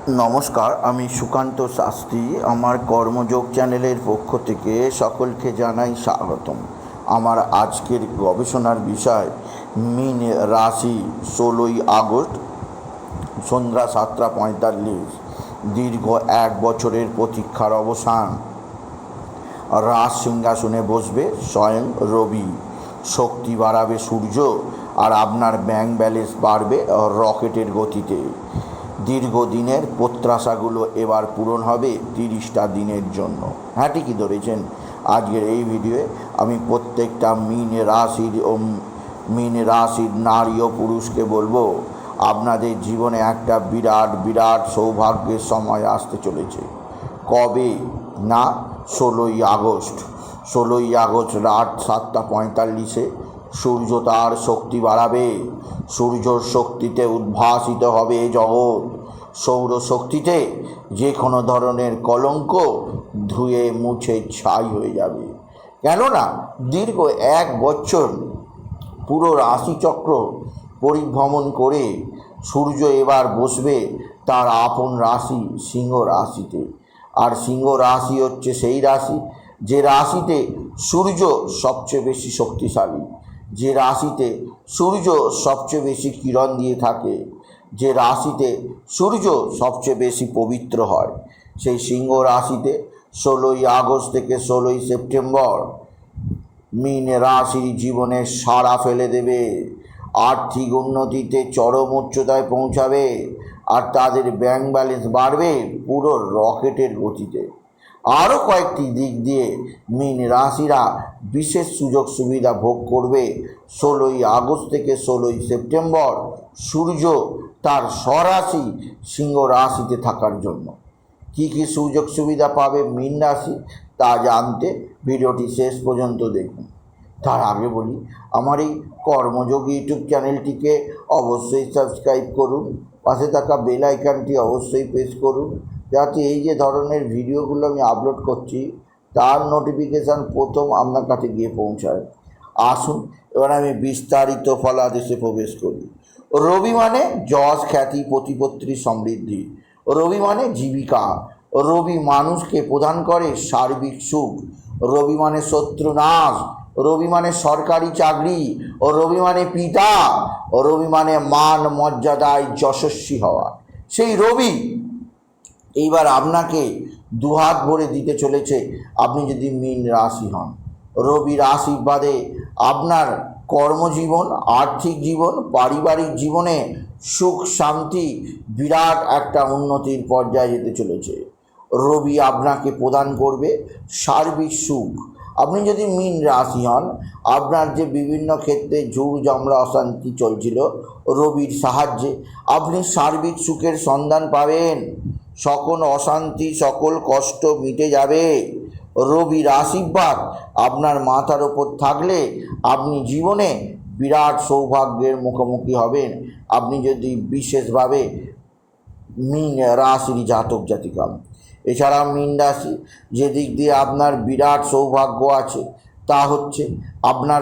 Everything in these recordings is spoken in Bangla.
নমস্কার, আমি সুকান্ত শাস্ত্রী। আমার কর্মযোগ চ্যানেলের পক্ষ থেকে সকলকে জানাই স্বাগতম। আমার আজকের গবেষণার বিষয় মীন রাশি। 16ই আগস্ট সন্ধ্যা 7:45, দীর্ঘ 1 বছরের প্রতীক্ষার অবসান। রাজ সিংহাসনে বসবে স্বয়ং রবি, শক্তি বাড়াবে সূর্য, আর আপনার ব্যাংক ব্যালেন্স বাড়বে রকেটের গতিতে। দীর্ঘদিনের প্রত্যাশাগুলো এবার পূরণ হবে 30টা দিনের জন্য। হ্যাঁ, ঠিকই ধরেছেন। আজকের এই ভিডিওয়ে আমি প্রত্যেকটা মীন রাশির নারী ও পুরুষকে বলবো, আপনাদের জীবনে একটা বিরাট বিরাট সৌভাগ্যের সময় আসতে চলেছে। কবে না, 16ই আগস্ট। 16ই আগস্ট রাত 7:45 সূর্য তার শক্তি বাড়াবে। সূর্যর শক্তিতে উদ্ভাসিত হবে জগৎ। সৌরশক্তিতে যে কোনো ধরনের কলঙ্ক ধুয়ে মুছে ছাই হয়ে যাবে। কেননা দীর্ঘ 1 বছর পুরো রাশিচক্র পরিভ্রমণ করে সূর্য এবার বসবে তার আপন রাশি সিংহ রাশিতে। আর সিংহ রাশি হচ্ছে সেই রাশি যে রাশিতে সূর্য সবচেয়ে বেশি শক্তিশালী, যে রাশিতে সূর্য সবচেয়ে বেশি কিরণ দিয়ে থাকে, যে রাশিতে সূর্য সবচেয়ে বেশি পবিত্র হয়। সেই সিংহ রাশিতে 16ই আগস্ট থেকে 16ই সেপ্টেম্বর মীন রাশির জীবনে সাড়া ফেলে দেবে। আর্থিক উন্নতিতে চরম উচ্চতায় পৌঁছাবে, আর তাদের ব্যাংক ব্যালেন্স বাড়বে পুরো রকেটের গতিতে। আরও কয়েকটি দিক দিয়ে মীন রাশিরা বিশেষ সুযোগ সুবিধা ভোগ করবে 16ই আগস্ট থেকে 16ই সেপ্টেম্বর সূর্য তার স্বরাশি সিংহ রাশিতে থাকার জন্য। কী কী সুযোগ সুবিধা পাবে মীন রাশি, তা জানতে ভিডিওটি শেষ পর্যন্ত দেখুন। তার আগে বলি, আমার এই কর্মযোগ ইউটিউব চ্যানেলটিকে অবশ্যই সাবস্ক্রাইব করুন, পাশে থাকা বেল আইকনটি অবশ্যই প্রেস করুন, যাতে এই যে ধরনের ভিডিওগুলো আমি আপলোড করছি তার নোটিফিকেশান প্রথম আপনার কাছে গিয়ে পৌঁছায়। আসুন এবার আমি বিস্তারিত ফলাদেশে প্রবেশ করি। রবি মানে যশ, খ্যাতি, প্রতিপত্তি, সমৃদ্ধি। রবি মানে জীবিকা। রবি মানুষকে প্রদান করে সার্বিক সুখ। রবি মানে শত্রু নাশ। রবি মানে সরকারি চাকরি। ও রবি মানে পিতা। ও রবি মানে মান মর্যাদায় যশস্বী হওয়া। সেই রবি এইবার আপনাকে দুহাত ভরে দিতে চলেছে আপনি যদি মীন রাশি হন। রবির আশীর্বাদে আপনার কর্মজীবন, আর্থিক জীবন, পারিবারিক জীবনে সুখ শান্তি বিরাট একটা উন্নতির পর্যায়ে যেতে চলেছে। রবি আপনাকে প্রদান করবে সার্বিক সুখ। আপনি যদি মীন রাশি হন, আপনার যে বিভিন্ন ক্ষেত্রে ঝুড় ঝামেলা অশান্তি চলছিল, রবির সাহায্যে আপনি সার্বিক সুখের সন্ধান পাবেন। সকল অশান্তি, সকল কষ্ট মিটে যাবে। রবির আশীর্বাদ আপনার মাথার ওপর থাকলে আপনি জীবনে বিরাট সৌভাগ্যের মুখোমুখি হবেন। আপনি যদি বিশেষভাবে মীন রাশির জাতক জাতিকা। এছাড়া মীন রাশি যে দিক দিয়ে আপনার বিরাট সৌভাগ্য আছে তা হচ্ছে আপনার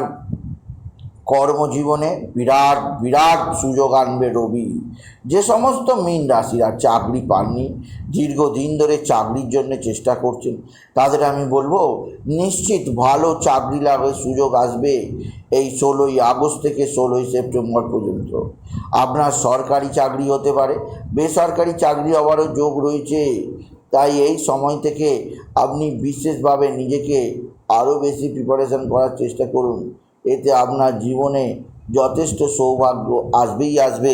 কর্মজীবনে বিরাট বিরাট সুযোগ আনবে রবি। যে সমস্ত মীন রাশিরা চাকরি পাননি, দীর্ঘদিন ধরে চাকরির জন্য চেষ্টা করছেন, তাদের আমি বলবো নিশ্চিত ভালো চাকরি লাভের সুযোগ আসবে এই 16ই আগস্ট থেকে 16ই সেপ্টেম্বর পর্যন্ত। আপনার সরকারি চাকরি হতে পারে, বেসরকারি চাকরি হওয়ারও যোগ রয়েছে। তাই এই সময় থেকে আপনি বিশেষভাবে নিজেকে আরও বেশি প্রিপারেশন করার চেষ্টা করুন। এতে আপনার জীবনে যথেষ্ট সৌভাগ্য আসবেই আসবে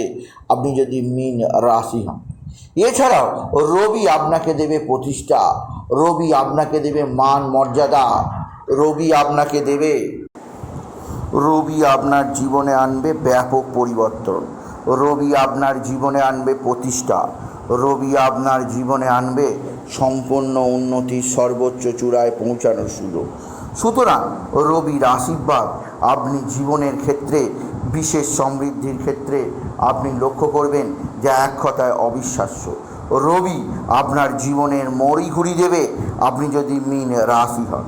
আপনি যদি মীন রাশি হন। এছাড়াও রবি আপনাকে দেবে প্রতিষ্ঠা, রবি আপনাকে দেবে মান মর্যাদা, রবি আপনার জীবনে আনবে ব্যাপক পরিবর্তন। রবি আপনার জীবনে আনবে প্রতিষ্ঠা। রবি আপনার জীবনে আনবে সম্পূর্ণ উন্নতির সর্বোচ্চ চূড়ায় পৌঁছানোর সুযোগ। সুতরাং রবির আশীর্বাদ আপনি জীবনের ক্ষেত্রে বিশেষ সমৃদ্ধির ক্ষেত্রে আপনি লক্ষ্য করবেন, যা এক কথায় অবিশ্বাস্য। রবি আপনার জীবনের মোড়ই ঘুরিয়ে দেবে আপনি যদি মীন রাশি হন।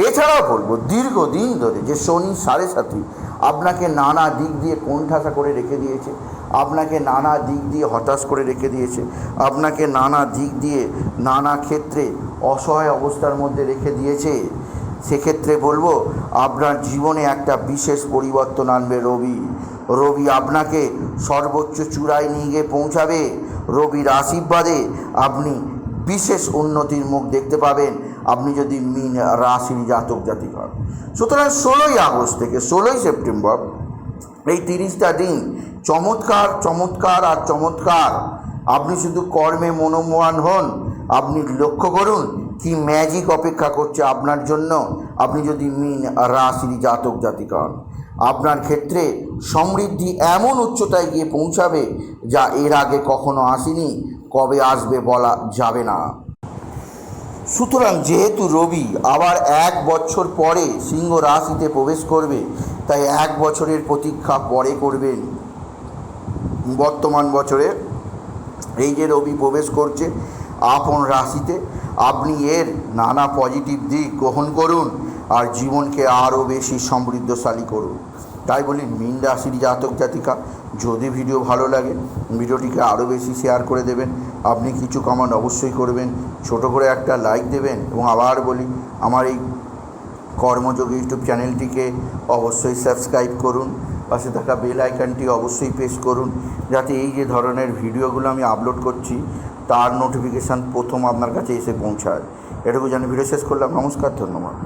এছাড়াও বলবো, দীর্ঘদিন ধরে যে শনি 7.5 আপনাকে নানা দিক দিয়ে কোণঠাসা করে রেখে দিয়েছে, আপনাকে নানা দিক দিয়ে হতাশ করে রেখে দিয়েছে, আপনাকে নানা দিক দিয়ে নানা ক্ষেত্রে অসহায় অবস্থার মধ্যে রেখে দিয়েছে। সেক্ষেত্রে বলবো আপনার জীবনে একটা বিশেষ পরিবর্তন আনবে রবি। রবি আপনাকে সর্বোচ্চ চূড়ায় নিয়ে গিয়ে পৌঁছাবে। রবির আশীর্বাদে আপনি বিশেষ উন্নতির মুখ দেখতে পাবেন আপনি যদি মীন রাশির জাতক জাতিক হন। সুতরাং 16ই আগস্ট থেকে 16ই সেপ্টেম্বর এই 30টা দিন চমৎকার চমৎকার আর চমৎকার। আপনি শুধু কর্মে মনোমান হন, আপনি লক্ষ্য করুন কি ম্যাজিক অপেক্ষা করছে আপনার জন্য। আপনি যদি মীন রাশির জাতক জাতিক হন, আপনার ক্ষেত্রে সমৃদ্ধি এমন উচ্চতায় গিয়ে পৌঁছাবে যা এর আগে কখনো আসেনি, কবে আসবে বলা যাবে না। সুতরাং যেহেতু রবি আবার 1 বছর পরে সিংহ রাশিতে প্রবেশ করবে, তাই 1 বছরের প্রতীক্ষা পরে করবেন। বর্তমান বছরে এই যে রবি প্রবেশ করছে আপন রাশিতে, আপনি এর নানা পজিটিভ দিক গ্রহণ করুন আর জীবনকে আরও বেশি সমৃদ্ধশালী করুন। তাই বলি মীন রাশির জাতক জাতিকা, যদি ভিডিও ভালো লাগে ভিডিওটিকে আরও বেশি শেয়ার করে দেবেন। আপনি কিছু কমেন্ট অবশ্যই করবেন, ছোট করে একটা লাইক দেবেন এবং আবার বলি আমার এই কর্মযোগ ইউটিউব চ্যানেলটিকে অবশ্যই সাবস্ক্রাইব করুন, পাশে থাকা বেল আইকনটি অবশ্যই প্রেস করুন যাতে এই যে ধরনের ভিডিওগুলো আমি আপলোড করছি তার নোটিফিকেশান প্রথম আপনার কাছে এসে পৌঁছায়। এটুকু জানি ভিডিও শেষ করলাম। নমস্কার, ধন্যবাদ।